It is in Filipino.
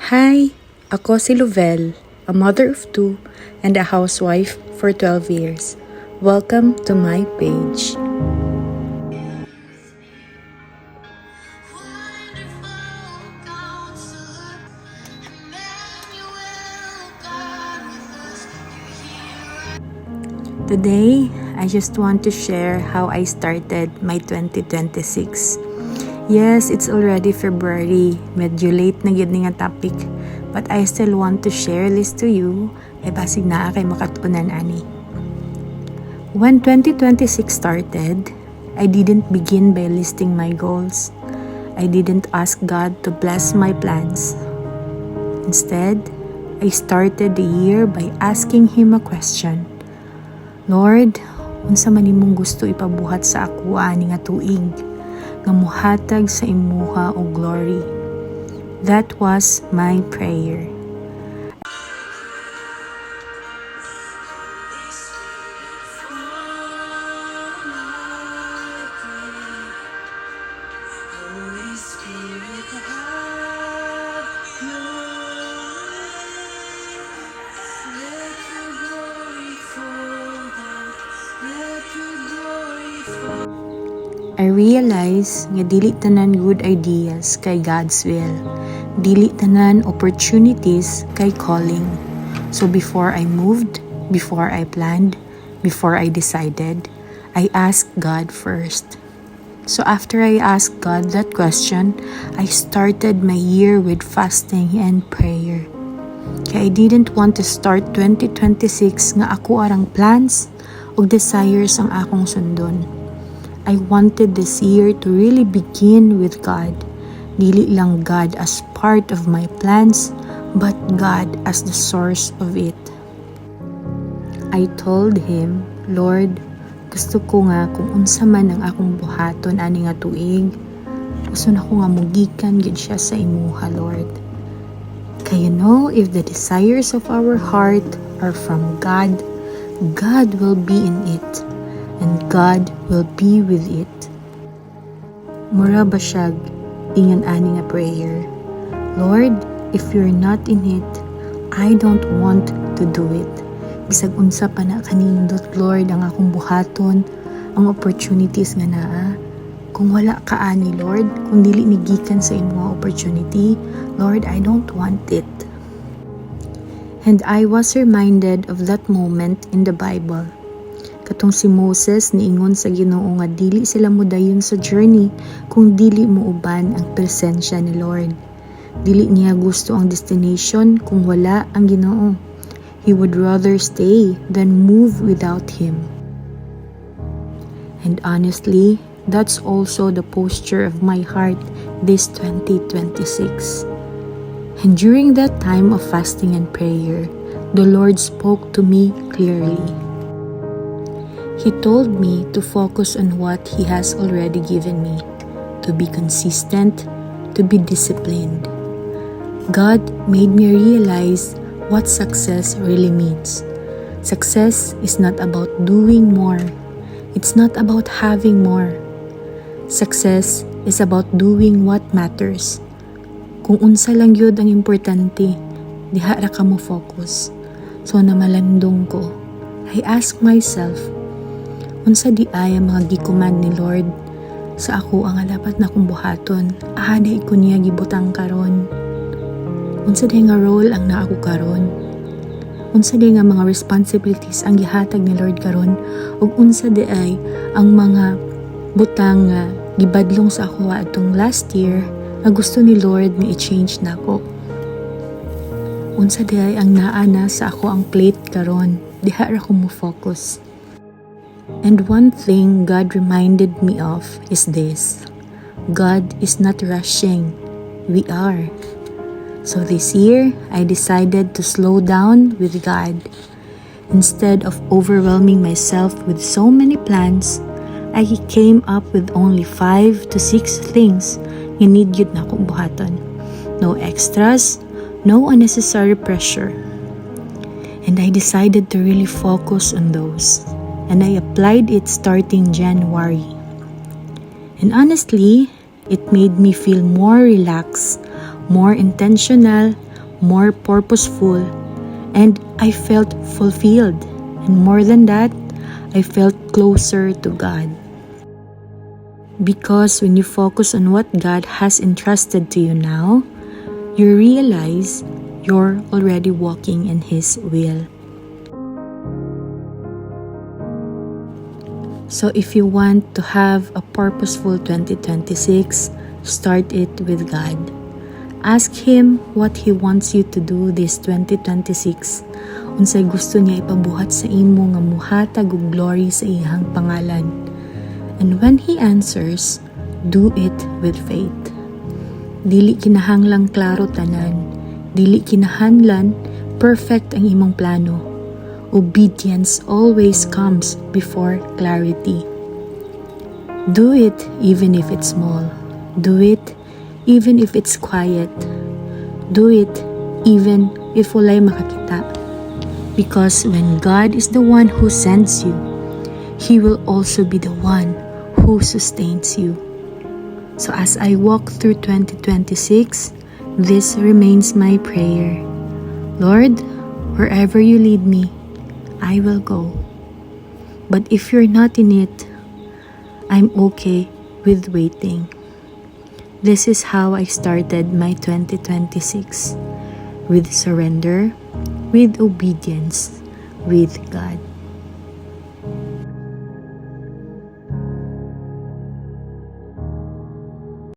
Hi, ako si Luvel, a mother of two and a housewife for 12 years. Welcome to my page. Today, I just want to share how I started my 2026. Yes, it's already February. Medyo late na yun nga topic. But I still want to share this to you. Basig na kay makatunan ani. When 2026 started, I didn't begin by listing my goals. I didn't ask God to bless my plans. Instead, I started the year by asking Him a question. Lord, unsa man imong gusto ipabuhat sa ako ani nga tuig, nga muhatag sa imuha o glory. That was my prayer. I realize nga dili tanan good ideas kay God's will. Dili tanan opportunities kay calling. So before I moved, before I planned, before I decided, I asked God first. So after I asked God that question, I started my year with fasting and prayer. Kaya I didn't want to start 2026 nga ako arang plans o desires ang akong sundon. I wanted this year to really begin with God. Dili lang God as part of my plans, but God as the source of it. I told Him, Lord, gusto ko nga kung unsa man ang akong buhaton ani nga tuig, gusto na ko nga mugikan gid siya sa imuha, Lord. Kaya if the desires of our heart are from God, God will be in it. And God will be with it. Mura basyag, ingan ani nga prayer. Lord, if you're not in it, I don't want to do it. Bisag unsa pa na kanindot, Lord, ang akong buhaton, ang opportunities nga naa. Kung wala ka ani, Lord, kung dili nigikan sa imong opportunity, Lord, I don't want it. And I was reminded of that moment in the Bible. Katong si Moses niingon sa Ginoo nga dili sila modayon sa journey kung dili mo uban ang presensya ni Lord. Dili niya gusto ang destination kung wala ang Ginoo. He would rather stay than move without Him. And honestly, that's also the posture of my heart this 2026. And during that time of fasting and prayer, the Lord spoke to me clearly. He told me to focus on what He has already given me, to be consistent, to be disciplined. God made me realize what success really means. Success is not about doing more. It's not about having more. Success is about doing what matters. Kung unsa lang yun ang importante, diha ra ka mo focus. So namalandong ko, I ask myself, unsa di ay ang mga gikuman ni Lord sa ako ang dapat na kong buhaton, ahanay ko niya gibutang karon. Unsa di nga role ang naa ko karon, unsa di nga mga responsibilities ang gihatag ni Lord karon, ug unsa di ay ang mga butang nga gibadlong sa ako atong last year nga gusto ni Lord nga i-change nako. Unsa di ay ang naa na sa ako ang plate karon, diha ra ko mo focus. And one thing God reminded me of is this: God is not rushing, we are. So this year, I decided to slow down with God. Instead of overwhelming myself with so many plans, I came up with only 5 to 6 things nga need yun na akong buhaton. No extras, no unnecessary pressure. And I decided to really focus on those. And I applied it starting January. And honestly, it made me feel more relaxed, more intentional, more purposeful, and I felt fulfilled. And more than that, I felt closer to God. Because when you focus on what God has entrusted to you now, you realize you're already walking in His will. So if you want to have a purposeful 2026, start it with God. Ask Him what He wants you to do this 2026. Unsay gusto niya ipabuhat sa imo nga muhatag og glory sa iyang pangalan. And when He answers, do it with faith. Dili kinahanglang klaro tanan. Dili kinahanglan perfect ang imong plano. Obedience always comes before clarity. Do it even if it's small. Do it even if it's quiet. Do it even if walay makakita. Because when God is the one who sends you, He will also be the one who sustains you. So as I walk through 2026, this remains my prayer. Lord, wherever you lead me, I will go. But if you're not in it, I'm okay with waiting. This is how I started my 2026, with surrender, with obedience, with God.